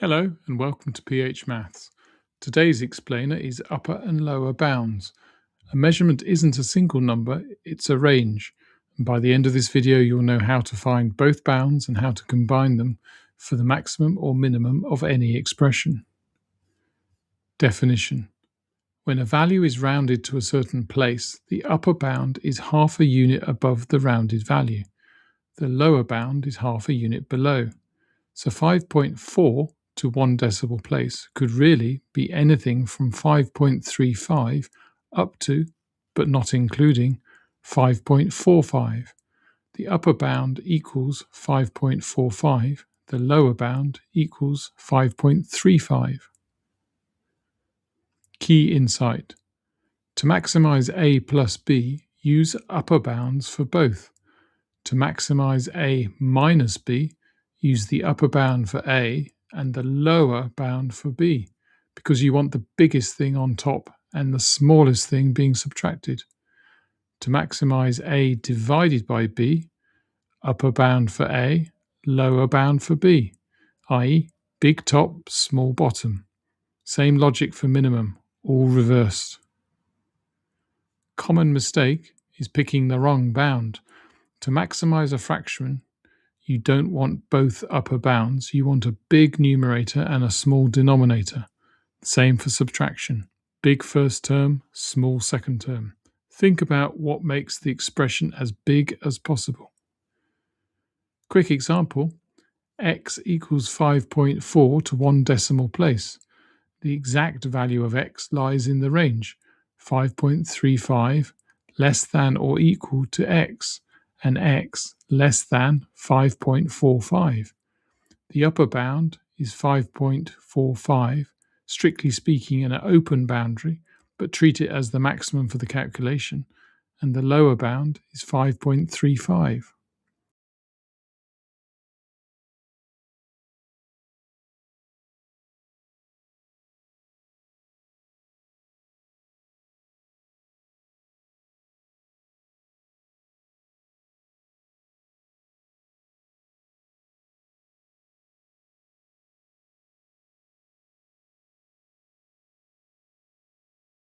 Hello and welcome to PH Maths. Today's explainer is upper and lower bounds. A measurement isn't a single number, it's a range. And by the end of this video, you'll know how to find both bounds and how to combine them for the maximum or minimum of any expression. Definition. When a value is rounded to a certain place, the upper bound is half a unit above the rounded value. The lower bound is half a unit below. So 5.4 to 1 decimal place could really be anything from 5.35 up to, but not including, 5.45. The upper bound equals 5.45, the lower bound equals 5.35. Key insight. To maximize A plus B, use upper bounds for both. To maximize A minus B, use the upper bound for A and the lower bound for B, because you want the biggest thing on top and the smallest thing being subtracted. To maximize A divided by B, upper bound for A, lower bound for B, i.e. big top, small bottom. Same logic for minimum, all reversed. Common mistake is picking the wrong bound. To maximize a fraction, you don't want both upper bounds. You want a big numerator and a small denominator. Same for subtraction. Big first term, small second term. Think about what makes the expression as big as possible. Quick example, x equals 5.4 to 1 decimal place. The exact value of x lies in the range 5.35 less than or equal to x, and x less than 5.45. The upper bound is 5.45, strictly speaking an open boundary, but treat it as the maximum for the calculation, and the lower bound is 5.35.